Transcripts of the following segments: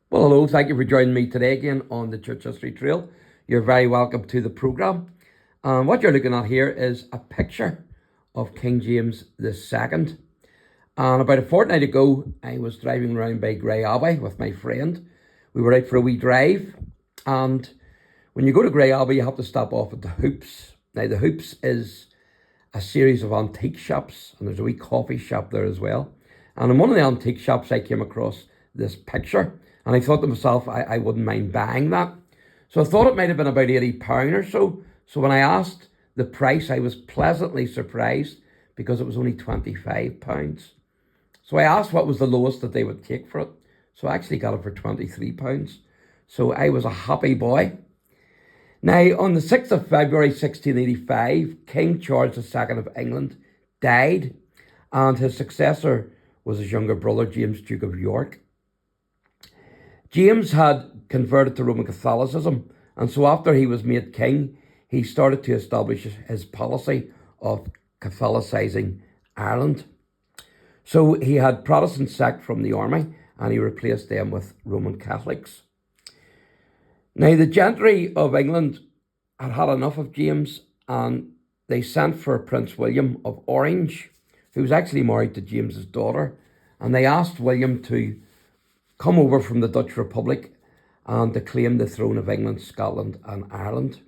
Well, hello, thank you for joining me today again on the Church History Trail. You're very welcome to the programme. What you're looking at here is a picture of King James II. And about a fortnight ago, I was driving around by Grey Abbey with my friend. We were out for a wee drive. And when you go to Grey Abbey, you have to stop off at the Hoops. Now, the Hoops is a series of antique shops, and there's a wee coffee shop there as well. And in one of the antique shops, I came across this picture. And I thought to myself, I wouldn't mind buying that. So I thought it might have been about £80 or so. So when I asked the price, I was pleasantly surprised because it was only £25. So I asked what was the lowest that they would take for it. So I actually got it for £23. So I was a happy boy. Now, on the 6th of February 1685, King Charles II of England died, and his successor was his younger brother, James, Duke of York. James had converted to Roman Catholicism, and so after he was made king, he started to establish his policy of Catholicising Ireland. So he had Protestants sacked from the army, and he replaced them with Roman Catholics. Now, the gentry of England had had enough of James, and they sent for Prince William of Orange, who was actually married to James's daughter, and they asked William to come over from the Dutch Republic and to claim the throne of England, Scotland and Ireland.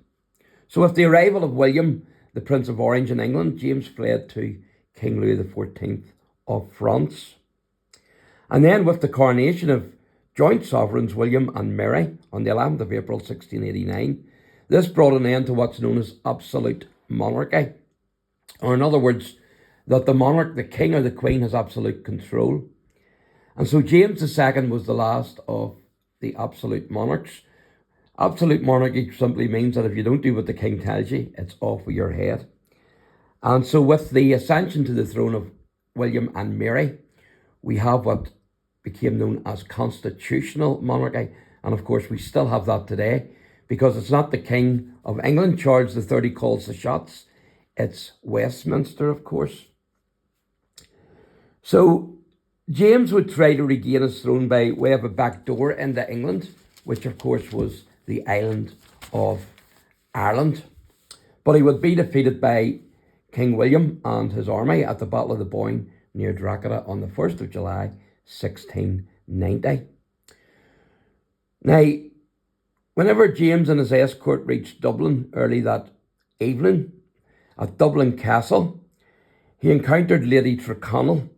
So with the arrival of William, the Prince of Orange in England, James fled to King Louis XIV of France. And then with the coronation of joint sovereigns William and Mary on the 11th of April 1689, this brought an end to what's known as absolute monarchy. Or in other words, that the monarch, the king or the queen, has absolute control. And so James II was the last of the absolute monarchs. Absolute monarchy simply means that if you don't do what the king tells you, it's off with your head. And so with the ascension to the throne of William and Mary, we have what became known as constitutional monarchy. And of course, we still have that today, because it's not the King of England, Charles III, calls the shots. It's Westminster, of course. So James would try to regain his throne by way of a back door into England, which of course was the island of Ireland. But he would be defeated by King William and his army at the Battle of the Boyne near Drogheda on the 1st of July, 1690. Now, whenever James and his escort reached Dublin early that evening, at Dublin Castle, he encountered Lady Tyrconnell.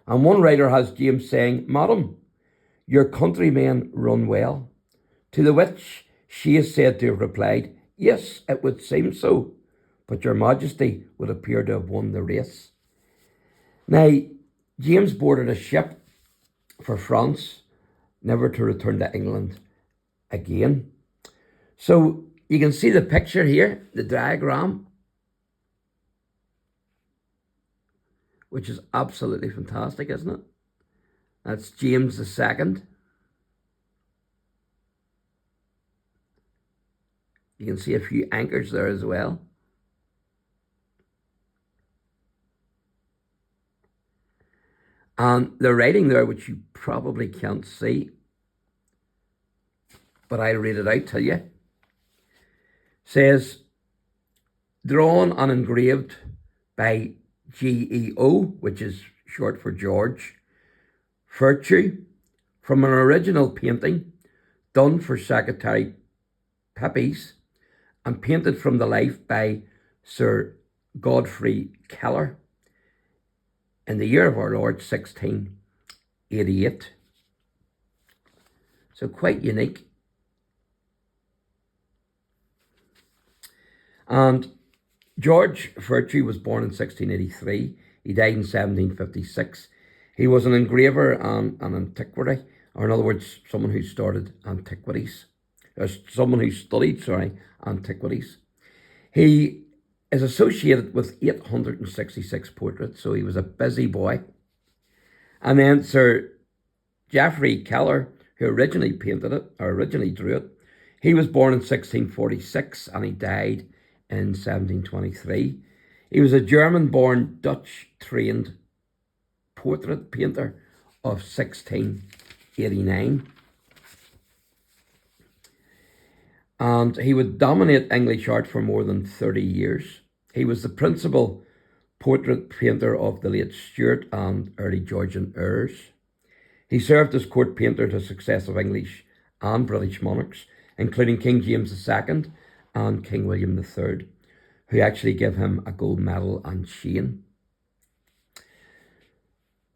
And one writer has James saying, "Madam, your countrymen run well." To the which she is said to have replied, "Yes, it would seem so, but your majesty would appear to have won the race." Now, James boarded a ship for France, never to return to England again. So you can see the picture here, the diagram, which is absolutely fantastic, isn't it? That's James II. You can see a few anchors there as well. And the writing there, which you probably can't see, but I'll read it out to you, says, "Drawn and engraved by GEO, which is short for George Vertue, from an original painting done for Secretary Pepys and painted from the life by Sir Godfrey Keller in the year of our Lord 1688. So quite unique. And George Vertue was born in 1683. He died in 1756. He was an engraver and an antiquary, or in other words, someone who started antiquities. Someone who studied, antiquities. He is associated with 866 portraits, so he was a busy boy. And then Sir Geoffrey Keller, who originally painted it, or originally drew it, he was born in 1646 and he died in 1723. He was a German-born, Dutch-trained portrait painter of 1689. and he would dominate English art for more than 30 years. He was the principal portrait painter of the late Stuart and early Georgian eras. He served as court painter to successive English and British monarchs, including King James II and King William III, who actually gave him a gold medal and chain.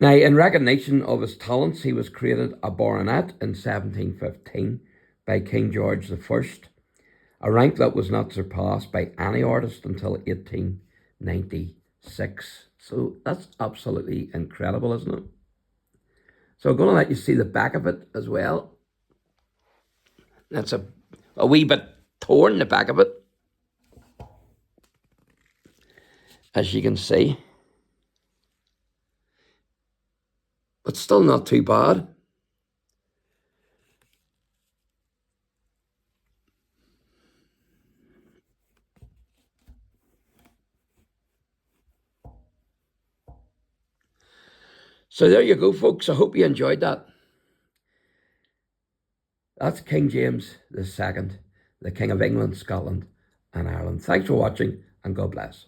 Now, in recognition of his talents, he was created a baronet in 1715 by King George I, a rank that was not surpassed by any artist until 1896. So that's absolutely incredible, isn't it? So I'm going to let you see the back of it as well. That's a wee bit torn, the back of it, as you can see. But still not too bad. So there you go, folks. I hope you enjoyed that. That's King James II, the King of England, Scotland, and Ireland. Thanks for watching, and God bless.